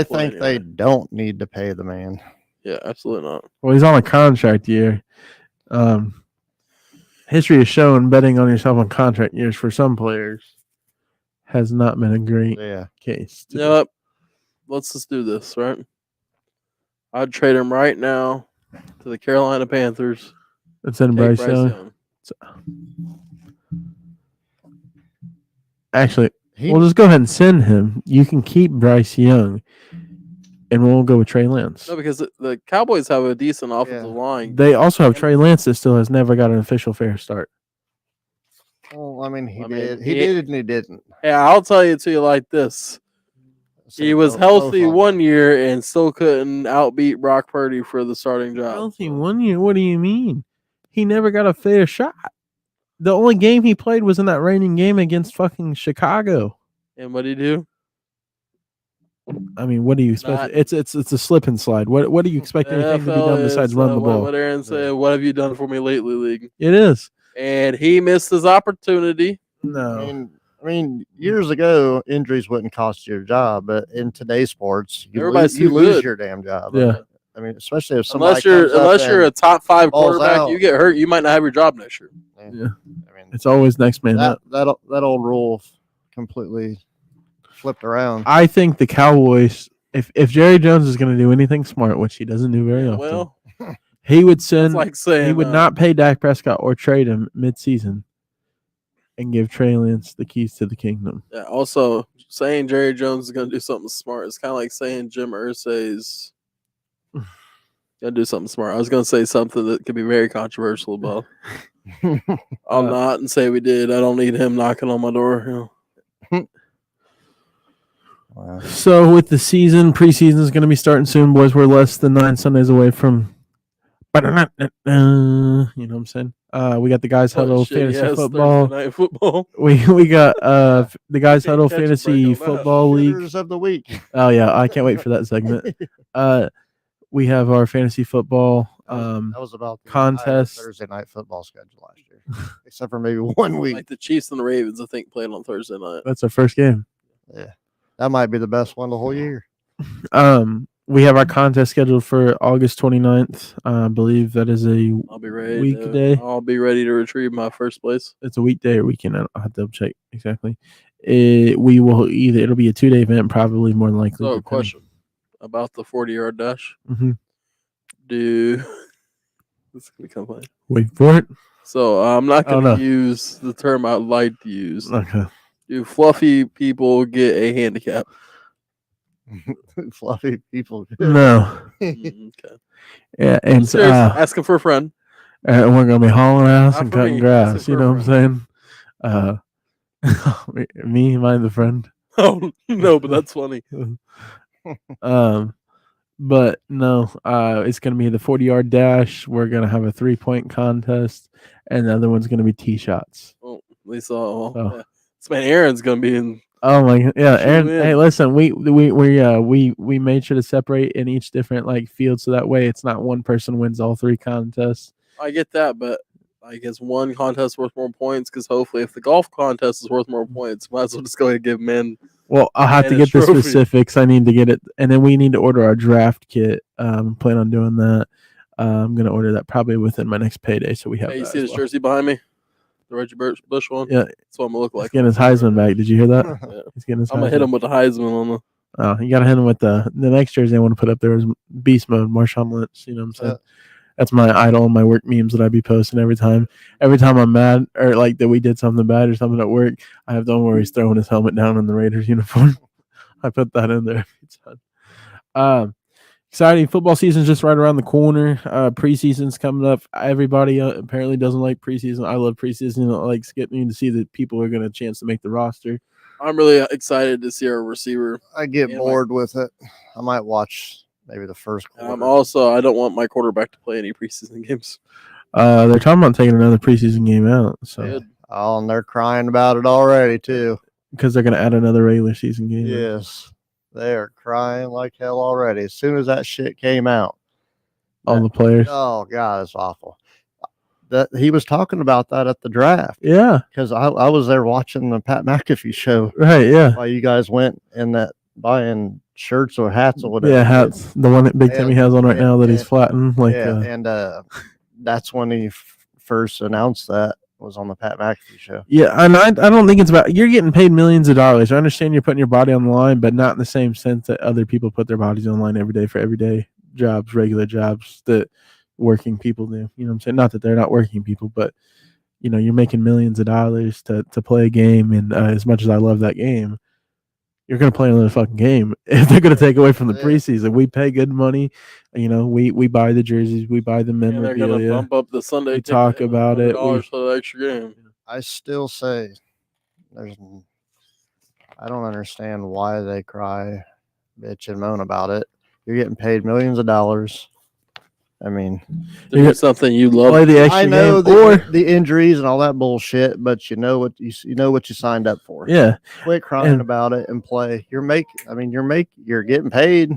think they don't need to pay the man. Yeah, absolutely not. Well, he's on a contract year. History has shown betting on yourself on contract years for some players has not been a great case. Yep. Let's just do this, right? I'd trade him right now to the Carolina Panthers. Let's send Bryce Young. Actually, we'll just go ahead and send him. You can keep Bryce Young, and we'll go with Trey Lance. No, because the Cowboys have a decent offensive line. They also have Trey Lance that still has never got an official fair start. Well, I mean, he did and he didn't. Yeah, I'll tell you to you like this. say He was both healthy of them. one year and still couldn't outbeat Brock Purdy for the starting job. Healthy 1 year. What do you mean? He never got a fair shot. The only game he played was in that raining game against fucking Chicago. And what did he do? I mean, what do you expect? Not- It's a slip and slide. What do you expect anything to be NFL done besides is, run the ball? What Aaron said, what have you done for me lately, league? It is. And he missed his opportunity. No. I mean, years ago, injuries wouldn't cost you your job, but in today's sports, Everybody's you too lose good. your damn job. Yeah. I mean, especially if somebody Unless you're a top 5 balls quarterback, out. you get hurt, you might not have your job next year. Yeah. I mean, It's always next man up. that old rule completely flipped around. I think the Cowboys, if Jerry Jones is going to do anything smart, which he doesn't do very often, Well, he would it's send. like saying He would not pay Dak Prescott or trade him mid-season, and give Trey Lance the keys to the kingdom. Yeah, also, saying Jerry Jones is going to do something smart is kind of like saying Jim Irsay's going to do something smart. I was going to say something that could be very controversial about. I'll not and say we did. I don't need him knocking on my door. Wow. So with the preseason is going to be starting soon, boys. We're less than 9 Sundays away from. You know what I'm saying? We got the guys huddle fantasy football. Thursday night football. We got the guys huddle catch a break fantasy on that. football league. Shooters of the week. Oh yeah, I can't wait for that segment. We have our fantasy football That was about the contest. entire Thursday night football schedule last year, except for maybe 1 week. Like the Chiefs and the Ravens, I think, played on Thursday night. That's our first game. Yeah, that might be the best one the whole year. We have our contest scheduled for August 29th. I believe that is a I'll be ready. weekday. I'll be ready to retrieve my first place. It's a weekday or weekend. I'll have to double check exactly. We will it'll be a 2-day event, probably more than likely. So, question about the 40-yard dash. Mm-hmm. This can become funny. Wait for it. So I'm not going to no. use the term I'd like to use. Okay. Do fluffy people get a handicap? Fluffy people. No. Okay. Yeah, and Serious, asking for a friend. we're gonna be hauling ass Not and for cutting me, grass. asking You for know a what I'm saying? Me, am I the friend? Oh no, but that's funny. But no, it's gonna be the 40-yard dash. We're gonna have a 3-point contest, and the other one's gonna be tee shots. Oh, at least yeah. This man Aaron's gonna be in. Oh my god, yeah, Shoot Aaron. in. Hey, listen, we made sure to separate in each different like field, so that way it's not one person wins all 3 contests. I get that, but I guess one contest worth more points because hopefully, if the golf contest is worth more points, might as well just go ahead and give men. Well, I'll have to And get a the trophy. specifics. I need to get it, and then we need to order our draft kit. Plan on doing that. I'm gonna order that probably within my next payday, so we have. Hey, you that see as this well. jersey behind me? The Reggie Bush one? Yeah, That's what I'm going to look he's like. getting his Heisman back. Did you hear that? Yeah. He's getting his. I'm going to hit him with the Heisman on the. Oh, you gotta hit him with the next jersey I want to put up there is Beast Mode, Marshawn Lynch. You know what I'm saying? Yeah. That's my idol and my work memes that I be posting every time. Every time I'm mad or like that we did something bad or something at work, I have Don where he's throwing his helmet down in the Raiders uniform. I put that in there every time. Exciting football season's just right around the corner. Preseason's coming up. Everybody apparently doesn't like preseason. I love preseason. I like skipping to see that people are going to chance to make the roster. I'm really excited to see our receiver. I get Yeah, bored with it. I might watch maybe the first quarter. I don't want my quarterback to play any preseason games. They're talking about taking another preseason game out, so Good. Oh, and they're crying about it already too. because they're going to add another regular season game. Yes, they are crying like hell already. As soon as that shit came out, All the players. oh god, it's awful. That he was talking about that at the draft Yeah. because I was there watching the Pat McAfee show Right. Yeah. while you guys went in that buying shirts or hats or whatever. Yeah. Hats. The one that Big Timmy has on right now that he's and- flattened. Like. Yeah, and that's when he first announced that was on the Pat McAfee show. Yeah, and I don't think it's about you're getting paid millions of dollars. I understand you're putting your body on the line, but not in the same sense that other people put their bodies on the line every day for everyday jobs, regular jobs that working people do. You know what I'm saying? Not that they're not working people, but you know, you're making millions of dollars to play a game, and as much as I love that game, you're gonna play another fucking game. If they're gonna take away from the Yeah. preseason, we pay good money. You know, we buy the jerseys, we buy the And they're going to memorabilia. bump up the Sunday. We ticket talk about it. $100 for the extra game. I still say I don't understand why they cry bitch and moan about it. You're getting paid millions of dollars. I mean, There's something you love. Play the extra I know game, the injuries and all that bullshit, but you know what you signed up for. yeah. Quit crying And- about it and play. You're getting paid.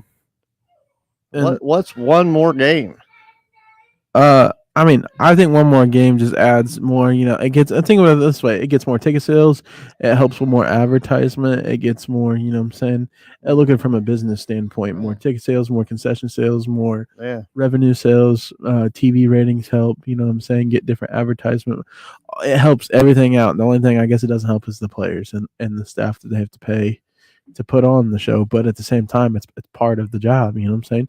And- What's one more game? I mean, I think one more game just adds more, I think about it this way. It gets more ticket sales. It helps with more advertisement. It gets more, what I'm saying? Looking from a business standpoint, more ticket sales, more concession sales, more revenue sales, TV ratings help, what I'm saying? Get different advertisement. It helps everything out. The only thing I guess it doesn't help is the players and the staff that they have to pay to put on the show, but at the same time, it's part of the job. You know what I'm saying?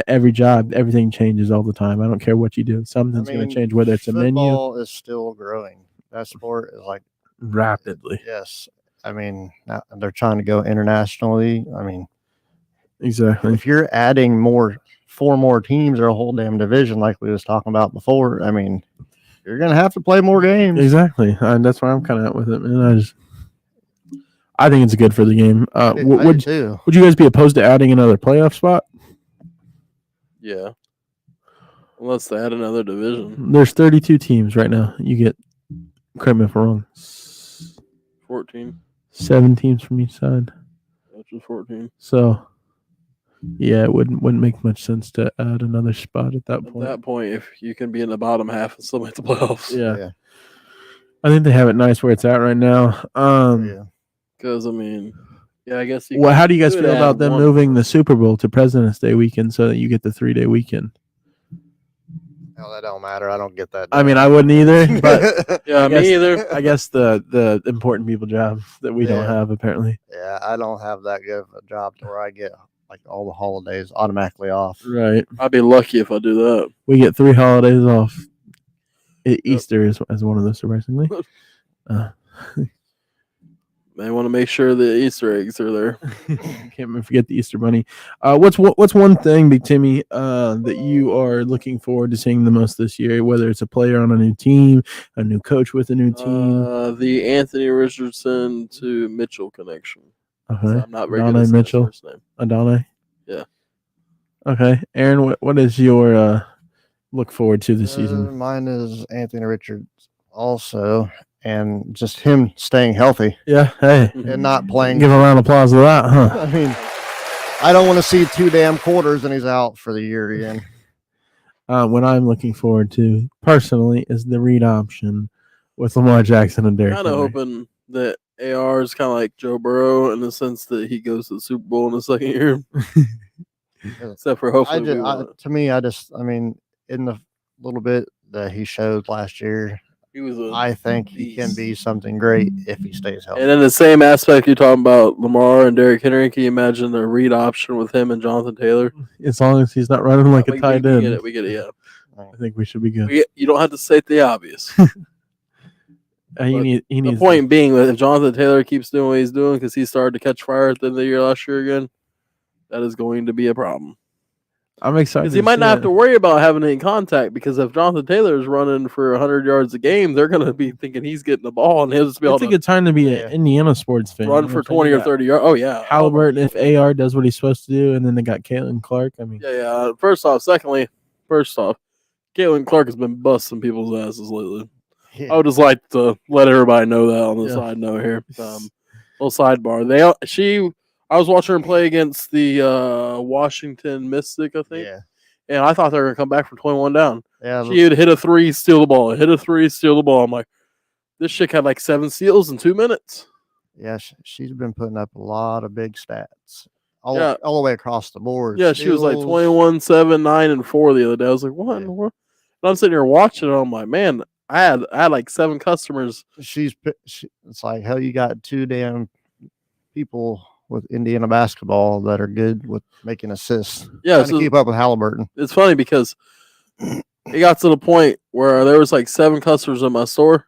Every job, everything changes all the time. I don't care what you do. Something's going to change, whether it's a menu. Football is still growing. That sport is like rapidly. Yes. I mean, they're trying to go internationally. I mean, exactly. If you're adding 4 more teams or a whole damn division like we was talking about before, I mean, you're going to have to play more games. Exactly. And that's where I'm kind of at with it, man. I think it's good for the game. Would you guys be opposed to adding another playoff spot? Yeah. Unless they add another division. There's 32 teams right now. You get, correct me if I'm wrong, 14. 7 teams from each side. Which is 14. So, yeah, it wouldn't make much sense to add another spot at that point. At that point, if you can be in the bottom half and still make the playoffs. Yeah. I think they have it nice where it's at right now. Because, I mean, I guess. How do you guys feel about them moving the Super Bowl to President's Day weekend so that you get the 3-day weekend? No, that don't matter. I don't get that. I mean, I wouldn't either. But me either. I guess the important people job that we don't have apparently. Yeah, I don't have that good of a job to where I get like all the holidays automatically off. Right. I'd be lucky if I do that. We get 3 holidays off. Easter is one of those, surprisingly. They want to make sure the Easter eggs are there. Can't forget the Easter Bunny. What's one thing, Big Timmy, that you are looking forward to seeing the most this year? Whether it's a player on a new team, a new coach with a new team, the Anthony Richardson to Mitchell connection. Okay, So I'm not very Adonai good at Mitchell. his first name. Adonai. Yeah. Okay, Aaron, what is your look forward to this season? Mine is Anthony Richards also. And just him staying healthy. Yeah, hey. And not playing. Give a round of applause for that, huh? I mean, I don't want to see 2 damn quarters and he's out for the year again. What I'm looking forward to, personally, is the read option with Lamar Jackson and Derrick Kind of hoping that AR is kind of like Joe Burrow in the sense that he goes to the Super Bowl in the second year. Except for hopefully I mean, in the little bit that he showed last year, I think he can be something great if he stays healthy. And in the same aspect you're talking about Lamar and Derrick Henry, can you imagine the read option with him and Jonathan Taylor? As long as he's not running like a tight end. We get it, yeah. I think we should be good. You don't have to state the obvious. He needs the point being that if Jonathan Taylor keeps doing what he's doing because he started to catch fire at the end of the year last year again, that is going to be a problem. I'm excited. Because he might not have to worry about having any contact because if Jonathan Taylor is running for 100 yards a game, they're going to be thinking he's getting the ball and he'll just be able to. It's a good time to be an Indiana sports fan. Run for 20 or 30 yards. Oh, yeah. Halliburton, if AR does what he's supposed to do, and then they got Caitlin Clark. I mean, yeah. First off, Caitlin Clark has been busting people's asses lately. Yeah. I would just like to let everybody know that on the side note here. Little sidebar. I was watching her play against the Washington Mystic, I think. Yeah. And I thought they were going to come back from 21 down. Yeah. She would hit a 3, steal the ball. Hit a 3, steal the ball. I'm like, this chick had like 7 steals in 2 minutes. Yeah, she's been putting up a lot of big stats. All the way across the board. Yeah, she was like 21, 7, 9, and 4 the other day. I was like, what in the world? And I'm sitting here watching it. I'm like, man, I had like 7 customers. It's like, hell, you got 2 damn people with Indiana basketball that are good with making assists. Yeah, to keep up with Halliburton. It's funny because it got to the point where there was like 7 customers in my store,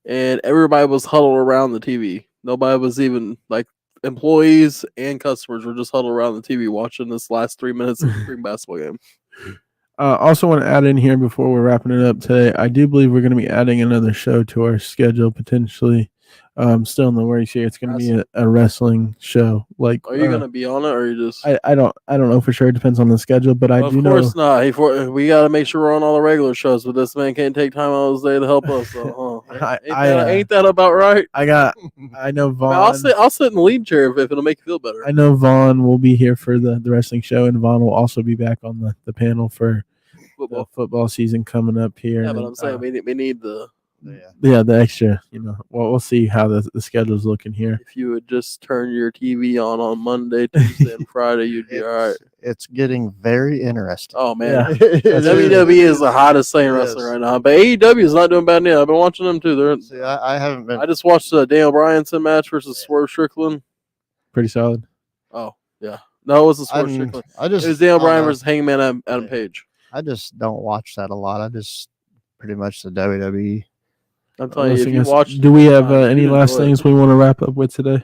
and everybody was huddled around the TV. Nobody was even like employees and customers were just huddled around the TV watching this last 3 minutes of the spring basketball game. Also want to add in here before we're wrapping it up today. I do believe we're going to be adding another show to our schedule potentially. still in the works here. It's going to be a wrestling show. Like, Are you going to be on it, or are you just? I don't know for sure. It depends on the schedule, but I do know. Of course not. We got to make sure we're on all the regular shows, but this man can't take time out of his day to help us. So, ain't that about right? I know Vaughn. I'll sit in the lead chair if it'll make you feel better. I know Vaughn will be here for the wrestling show, and Vaughn will also be back on the panel for the football season coming up here. Yeah, but I'm saying we need the the extra. We'll see how the schedule's looking here. If you would just turn your TV on Monday, Tuesday, and Friday, you'd be all right. It's getting very interesting. Oh man, WWE is the hottest thing wrestling right now, but AEW is not doing bad now. I've been watching them too. I haven't been. I just watched the Daniel Bryanson match versus Swerve Strickland. Pretty solid. Oh yeah, no, it wasn't Swerve Strickland. It was Daniel Bryan versus Hangman Adam Page. I just don't watch that a lot. I just pretty much the WWE. I'm telling you, if you watch. Do we have any last things we want to wrap up with today?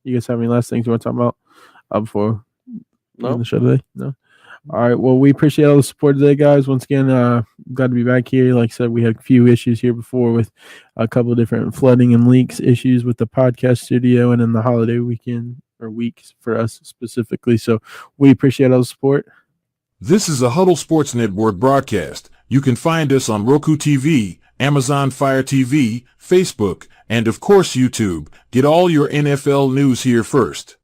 You guys have any last things you want to talk about before the show today? No. All right. Well, we appreciate all the support today, guys. Once again, glad to be back here. Like I said, we had a few issues here before with a couple of different flooding and leaks issues with the podcast studio, and in the holiday weekend or weeks for us specifically. So we appreciate all the support. This is a Huddle Sports Network broadcast. You can find us on Roku TV, Amazon Fire TV, Facebook, and of course YouTube. Get all your NFL news here first.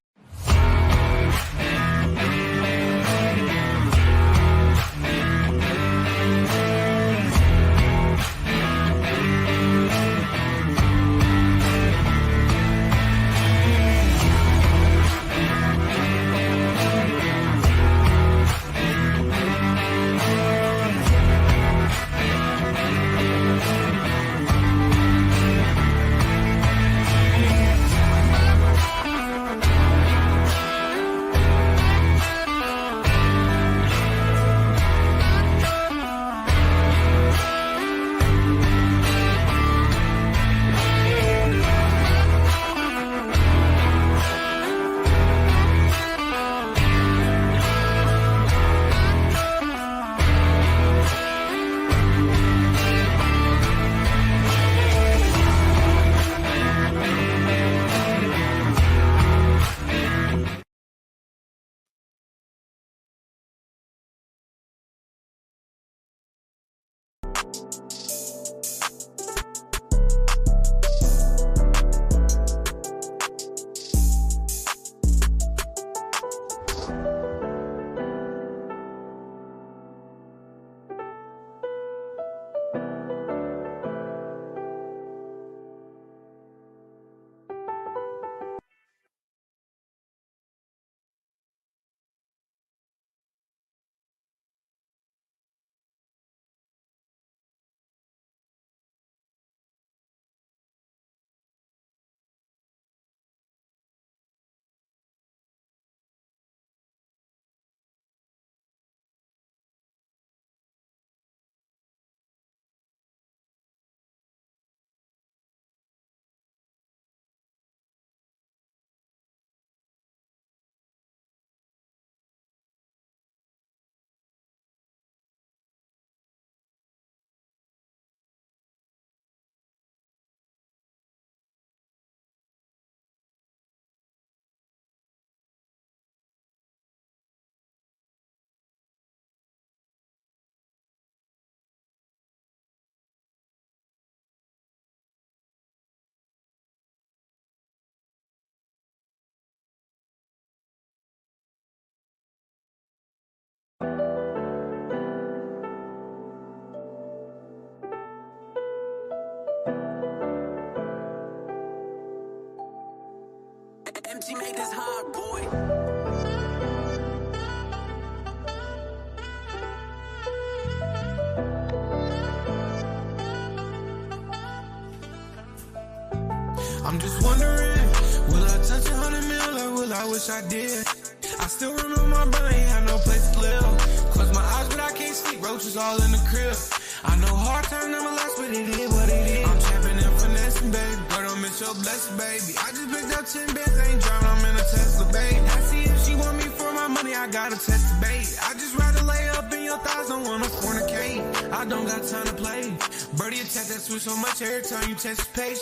MT made this hard, boy. I'm just wondering, will I touch 100 mil or will I wish I did? I still remember my brain, had no place to live. Close my eyes, but I can't sleep, roaches all in the crib. I know hard time never last, but it is what it is. I'm trapping and finessing, baby. Girl, don't miss your blessing, baby. I just picked up 10 bands, ain't driving, I'm in a Tesla, baby. I see if she want me for my money, I gotta test the bait. I just rather lay up in your thighs, don't wanna fornicate. I don't got time to play. Birdie attack that switch so much every time you test the page.